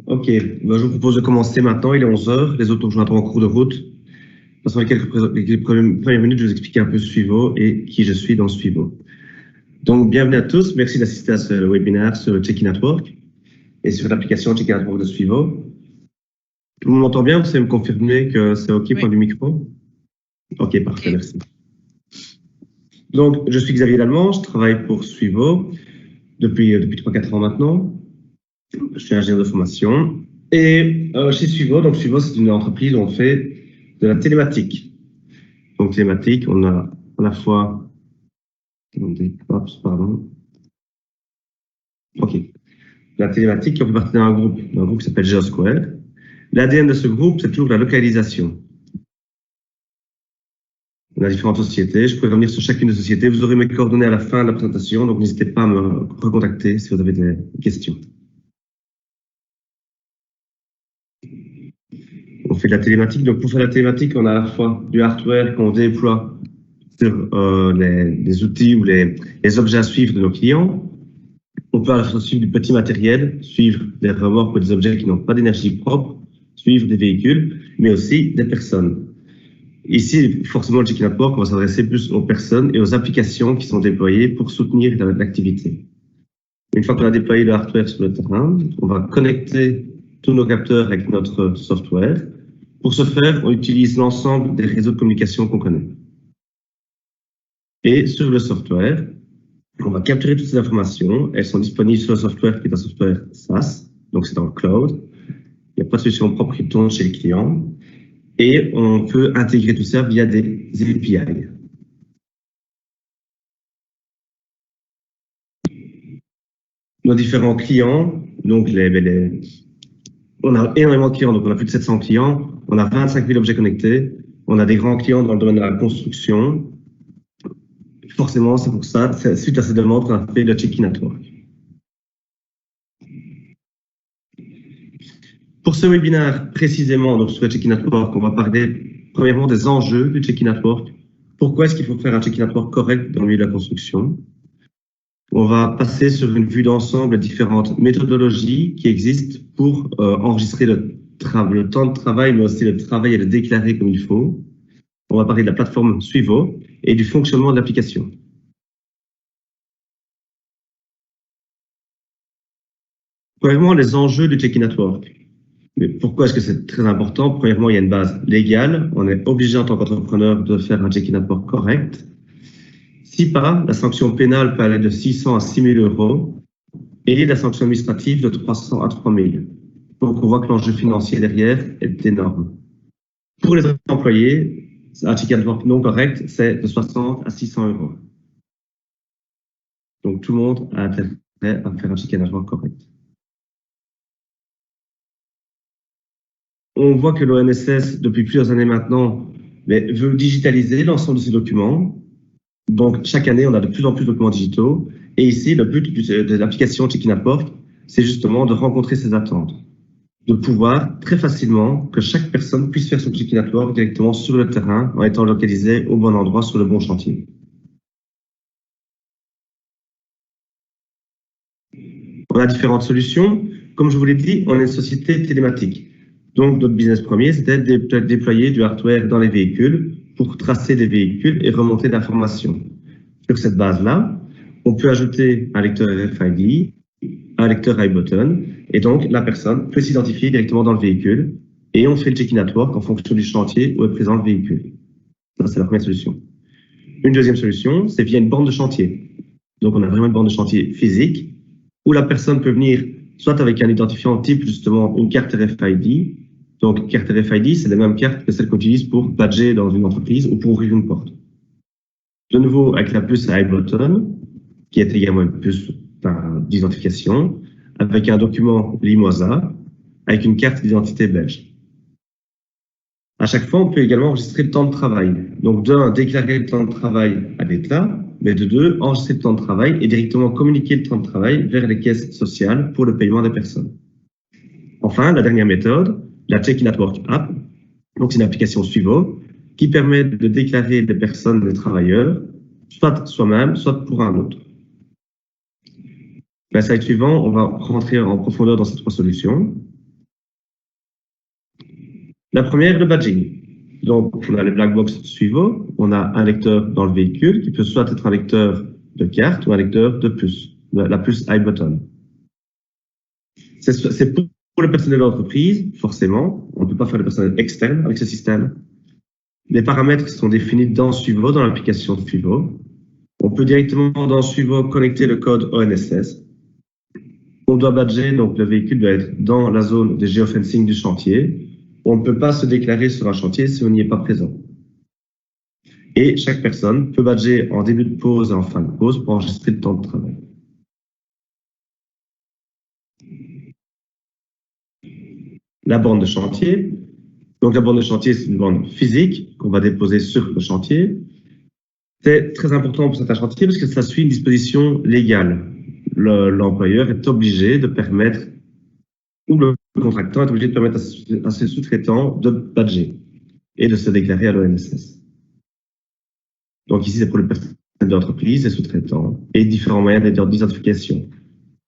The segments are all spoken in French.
Ok, ben, je vous propose de commencer maintenant. Il est 11 heures. Les autres rejoindront en cours de route. Dans les premières minutes, je vais vous expliquer un peu Suivo et qui je suis dans Suivo. Donc, bienvenue à tous. Merci d'assister à ce webinaire sur le Check-in Network et sur l'application Check-in Network de Suivo. Vous m'entendez bien? Vous savez me confirmer que c'est OK pour du micro? OK, parfait, merci. Donc, je suis Xavier Lallemand. Je travaille pour Suivo depuis 3-4 ans maintenant. Je suis ingénieur de formation. Et chez Suivo, donc Suivo, c'est une entreprise où on fait de la télématique. Donc, télématique, on a à la fois... Pardon. OK. La télématique, on fait partie d'un groupe qui s'appelle GeoSquare. L'ADN de ce groupe, c'est toujours la localisation. On a différentes sociétés. Je pourrais revenir sur chacune des sociétés. Vous aurez mes coordonnées à la fin de la présentation, donc n'hésitez pas à me recontacter si vous avez des questions. On fait de la télématique. Donc, pour faire de la télématique, on a à la fois du hardware qu'on déploie sur les outils ou les objets à suivre de nos clients. On peut à la fois suivre du petit matériel, suivre des remorques ou des objets qui n'ont pas d'énergie propre, suivre des véhicules, mais aussi des personnes. Ici, forcément, le Check-in Network, on va s'adresser plus aux personnes et aux applications qui sont déployées pour soutenir l'activité. Une fois qu'on a déployé le hardware sur le terrain, on va connecter tous nos capteurs avec notre software. Pour ce faire, on utilise l'ensemble des réseaux de communication qu'on connaît. Et sur le software, on va capturer toutes ces informations. Elles sont disponibles sur le software qui est un software SaaS, donc c'est dans le cloud. Il n'y a pas de solution propre qui tourne chez les clients. Et on peut intégrer tout ça via des API. Nos différents clients, donc on a énormément de clients, donc on a plus de 700 clients, on a 25 000 objets connectés, on a des grands clients dans le domaine de la construction. Forcément, c'est pour ça, c'est suite à ces demandes qu'on a fait le Check-in Network. Pour ce webinaire, précisément, donc sur le Check-in Network, on va parler premièrement des enjeux du Check-in Network. Pourquoi est-ce qu'il faut faire un Check-in Network correct dans le milieu de la construction? On va passer sur une vue d'ensemble des différentes méthodologies qui existent pour enregistrer le temps de travail, mais aussi le travail et le déclarer comme il faut. On va parler de la plateforme Suivo et du fonctionnement de l'application. Premièrement, les enjeux du Check-in Network. Mais pourquoi est-ce que c'est très important? Premièrement, il y a une base légale. On est obligé en tant qu'entrepreneur de faire un Check-in Network correct. Si pas, la sanction pénale peut aller de 600 à 6 000 euros et la sanction administrative de 300 à 3 000. Donc, on voit que l'enjeu financier derrière est énorme. Pour les employés, un Check-in Network non correct, c'est de 60 à 600 euros. Donc, tout le monde a intérêt à faire un Check-in Network correct. On voit que l'ONSS, depuis plusieurs années maintenant, veut digitaliser l'ensemble de ces documents. Donc, chaque année, on a de plus en plus de documents digitaux. Et ici, le but de l'application Check-in Network, c'est justement de rencontrer ces attentes. De pouvoir très facilement que chaque personne puisse faire son Check-in Network directement sur le terrain en étant localisé au bon endroit sur le bon chantier. On a différentes solutions. Comme je vous l'ai dit, on est une société télématique. Donc, notre business premier, c'était de déployer du hardware dans les véhicules pour tracer des véhicules et remonter l'information. Sur cette base-là, on peut ajouter un lecteur RFID, un lecteur iButton, et donc la personne peut s'identifier directement dans le véhicule et on fait le Check-in Network en fonction du chantier où est présent le véhicule. Ça, c'est la première solution. Une deuxième solution, c'est via une borne de chantier. Donc, on a vraiment une borne de chantier physique où la personne peut venir soit avec un identifiant type, justement, une carte RFID. Donc, carte RFID, c'est la même carte que celle qu'on utilise pour badger dans une entreprise ou pour ouvrir une porte. De nouveau, avec la puce iButton, qui est également une puce d'identification, avec un document Limosa, avec une carte d'identité belge. À chaque fois, on peut également enregistrer le temps de travail. Donc, d'un, déclarer le temps de travail à l'État, mais de deux, enregistrer le temps de travail et directement communiquer le temps de travail vers les caisses sociales pour le paiement des personnes. Enfin, la dernière méthode, la Check-in Network App, donc c'est une application Suivo qui permet de déclarer les personnes, les travailleurs, soit soi-même, soit pour un autre. La slide suivante, on va rentrer en profondeur dans ces trois solutions. La première, le badging. Donc, on a les black box suivants. On a un lecteur dans le véhicule qui peut soit être un lecteur de carte ou un lecteur de puce, la puce iButton. C'est pour le personnel d'entreprise, forcément. On ne peut pas faire le personnel externe avec ce système. Les paramètres sont définis dans Suivo, dans l'application Suivo. On peut directement dans Suivo connecter le code ONSS. On doit badger, donc le véhicule doit être dans la zone de géofencing du chantier. On ne peut pas se déclarer sur un chantier si on n'y est pas présent. Et chaque personne peut badger en début de pause et en fin de pause pour enregistrer le temps de travail. La borne de chantier. Donc la borne de chantier, c'est une borne physique qu'on va déposer sur le chantier. C'est très important pour certains chantiers parce que ça suit une disposition légale. L'employeur est obligé de permettre, ou le contractant est obligé de permettre à ses sous-traitants de badger et de se déclarer à l'ONSS. Donc ici, c'est pour le personnel d'entreprise, les sous-traitants et différents moyens d'identification.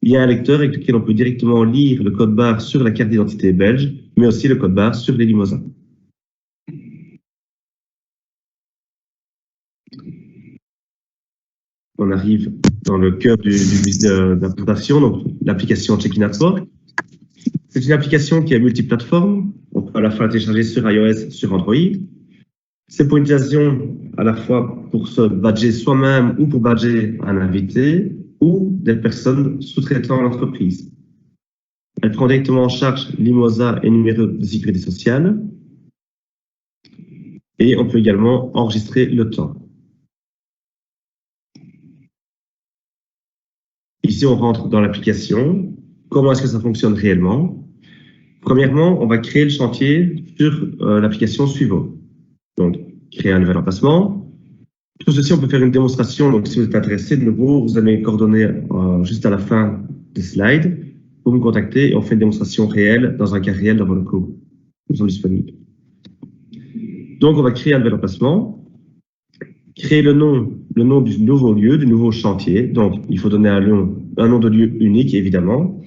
Il y a un lecteur avec lequel on peut directement lire le code barre sur la carte d'identité belge, mais aussi le code barre sur les limousins. On arrive dans le cœur de l'implantation, donc l'application Check-in at Work. C'est une application qui est multiplateforme. On peut à la fois la télécharger sur iOS, sur Android. C'est pour une utilisation à la fois pour se badger soi-même ou pour badger un invité ou des personnes sous-traitant l'entreprise. Elle prend directement en charge l'IMOSA et numéro de sécurité sociale. Et on peut également enregistrer le temps. Ici, on rentre dans l'application. Comment est-ce que ça fonctionne réellement? Premièrement, on va créer le chantier sur l'application Suivo. Donc, créer un nouvel emplacement. Tout ceci, on peut faire une démonstration. Donc, si vous êtes intéressé, de nouveau, vous avez mes coordonnées juste à la fin des slides. Vous me contactez et on fait une démonstration réelle dans un cas réel dans vos locaux. Nous sommes disponibles. Donc, on va créer un nouvel emplacement. Créer le nom du nouveau lieu, du nouveau chantier. Donc, il faut donner un nom de lieu unique, évidemment.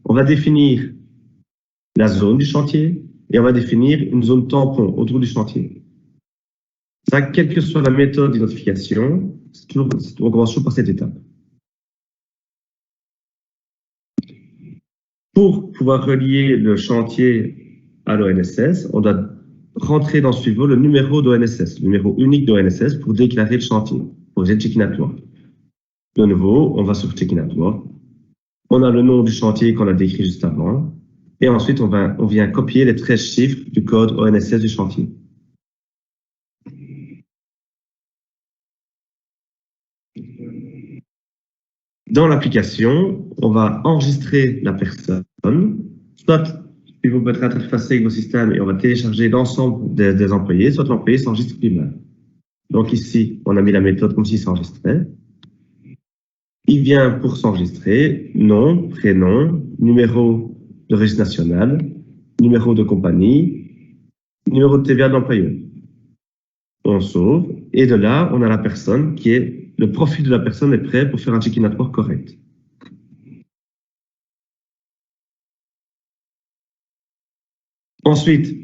On va définir la zone du chantier et on va définir une zone tampon autour du chantier. Ça, quelle que soit la méthode d'identification, on commence toujours par cette étape. Pour pouvoir relier le chantier à l'ONSS, on doit rentrer dans Suivo le numéro d'ONSS, le numéro unique d'ONSS pour déclarer le chantier, pour le Check-in at Work. De nouveau, on va sur Check-in at Work. On a le nom du chantier qu'on a décrit juste avant. Et ensuite, on vient copier les 13 chiffres du code ONSS du chantier. Dans l'application, on va enregistrer la personne, soit il faut être interfacé avec vos systèmes et on va télécharger l'ensemble des employés, soit l'employé s'enregistre lui-même. Donc ici, on a mis la méthode comme s'il s'enregistrait. Il vient pour s'enregistrer, nom, prénom, numéro de registre national, numéro de compagnie, numéro de TVA de l'employeur. On sauve et de là, on a la personne qui est, le profil de la personne est prêt pour faire un check-in at work correct. Ensuite,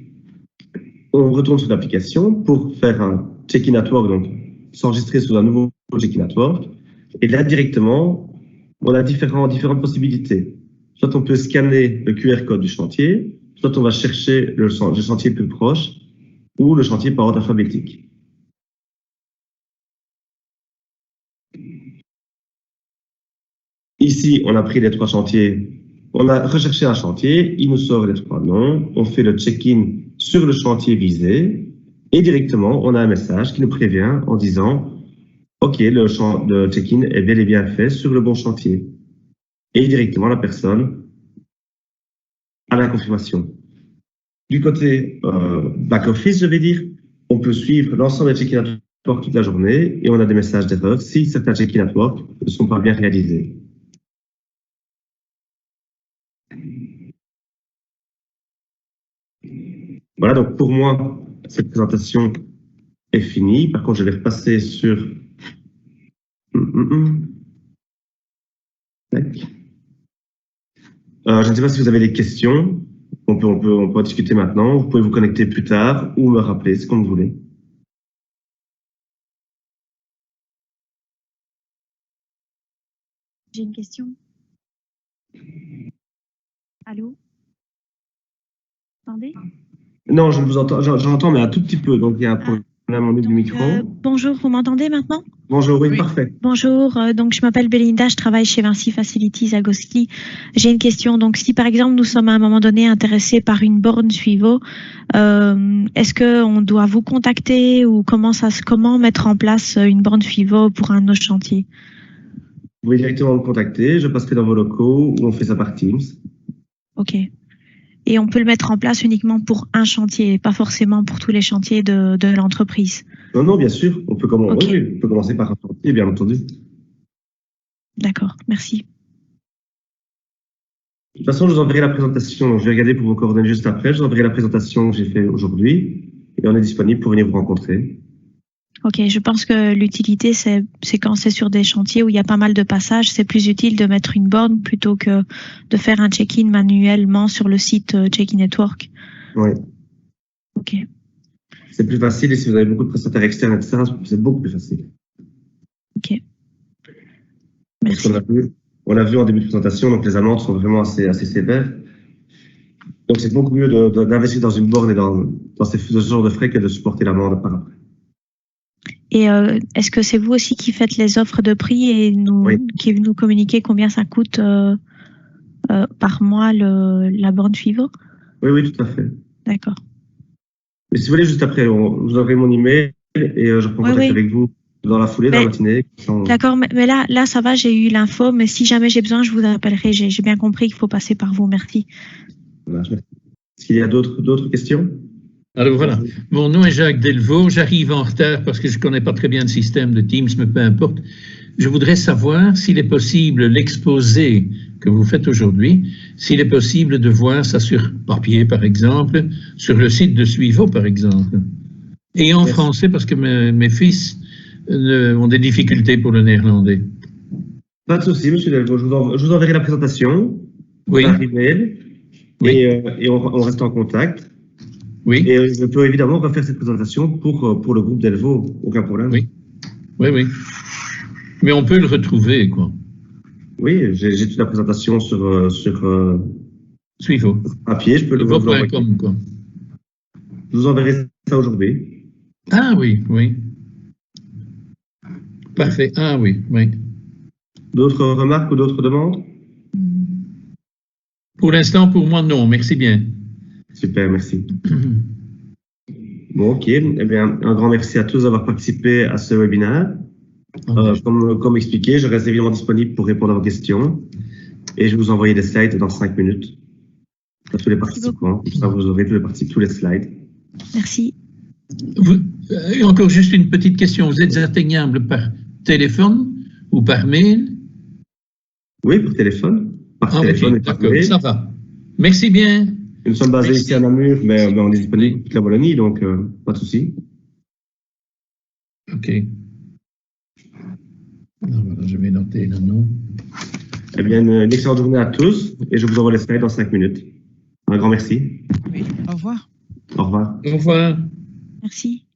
on retourne sur l'application pour faire un check-in at work, donc s'enregistrer sur un nouveau check-in at work. Et là, directement, on a différentes possibilités. Soit on peut scanner le QR code du chantier, soit on va chercher le chantier le plus proche ou le chantier par ordre alphabétique. Ici, on a pris les 3 chantiers. On a recherché un chantier, il nous sort les 3 noms, on fait le check-in sur le chantier visé et directement, on a un message qui nous prévient en disant « Ok, le check-in est bel et bien fait sur le bon chantier. » Et directement, la personne a la confirmation. Du côté back-office, je vais dire, on peut suivre l'ensemble des check-in at work toute la journée et on a des messages d'erreur si certains check-in at work ne sont pas bien réalisés. Voilà, donc pour moi, cette présentation est finie. Par contre, je vais repasser sur... Je ne sais pas si vous avez des questions On peut en discuter maintenant. Vous pouvez vous connecter plus tard ou me rappeler, c'est comme vous voulez. J'ai une question. Allô? Vous entendez? Non, je vous entends, j'entends, mais un tout petit peu. Donc, il y a un problème au niveau du micro. Bonjour, vous m'entendez maintenant? Bonjour, oui, parfait. Bonjour, donc je m'appelle Belinda, je travaille chez Vinci Facilities à Gosselies. J'ai une question. Donc, si par exemple nous sommes à un moment donné intéressés par une borne Suivo, est-ce qu'on doit vous contacter ou comment mettre en place une borne Suivo pour un de nos chantiers? Vous pouvez directement me contacter. Je passerai dans vos locaux où on fait ça par Teams. Ok. Et on peut le mettre en place uniquement pour un chantier, pas forcément pour tous les chantiers de l'entreprise. Non, non, bien sûr. On peut Ok. oui, on peut commencer par un chantier, bien entendu. D'accord, merci. De toute façon, je vous enverrai la présentation. Donc, je vais regarder pour vos coordonnées juste après. Je vous enverrai la présentation que j'ai faite aujourd'hui. Et on est disponible pour venir vous rencontrer. Ok, je pense que l'utilité, c'est quand c'est sur des chantiers où il y a pas mal de passages, c'est plus utile de mettre une borne plutôt que de faire un check-in manuellement sur le site Check-in Network. Oui. Ok. C'est plus facile et si vous avez beaucoup de prestataires externes, etc., c'est beaucoup plus facile. Ok. Merci. On l'a vu en début de présentation, donc les amendes sont vraiment assez sévères. Donc c'est beaucoup mieux d'investir dans une borne et dans ce genre de frais que de supporter l'amende par après. Et est-ce que c'est vous aussi qui faites les offres de prix et qui nous communiquez combien ça coûte par mois la borne Suivo? Oui, oui, tout à fait. D'accord. Mais si vous voulez, juste après, je vous enverrai mon email et je prends contact avec vous dans la foulée, dans la matinée. D'accord, mais là, ça va, j'ai eu l'info, mais si jamais j'ai besoin, je vous appellerai. J'ai bien compris qu'il faut passer par vous. Merci. Est-ce qu'il y a d'autres questions? Alors voilà, mon nom est Jacques Delvaux, j'arrive en retard parce que je ne connais pas très bien le système de Teams, mais peu importe. Je voudrais savoir s'il est possible, l'exposé que vous faites aujourd'hui, s'il est possible de voir ça sur papier, par exemple, sur le site de Suivo, par exemple. Et en français, parce que mes fils ont des difficultés pour le néerlandais. Pas de souci, monsieur Delvaux. Je vous enverrai la présentation par email et on reste en contact. Oui. Et je peux évidemment refaire cette présentation pour le groupe Delvaux, aucun problème. Oui. Mais on peut le retrouver, quoi. Oui, j'ai toute la présentation sur Suivo. Papier, je peux le envoyer. Je vous enverrai ça aujourd'hui. Ah oui. Parfait. Ah oui. D'autres remarques ou d'autres demandes? Pour l'instant, pour moi, non. Merci bien. Super, merci. Bon, ok. Eh bien, un grand merci à tous d'avoir participé à ce webinaire. Comme expliqué, je reste évidemment disponible pour répondre à vos questions et je vais vous envoyer des slides dans 5 minutes à tous les participants. Comme ça, vous aurez tous les slides. Merci. Encore juste une petite question. Vous êtes atteignable par téléphone ou par mail? Oui, par téléphone. Par téléphone et par mail. Ça va. Merci bien. Nous sommes basés ici à Namur, mais on est disponible toute la Wallonie, donc pas de souci. Ok. Alors, voilà, je vais noter le nom. Eh bien, une excellente journée à tous et je vous envoie les slides dans 5 minutes. Un grand merci. Oui, au revoir. Au revoir. Au revoir. Merci.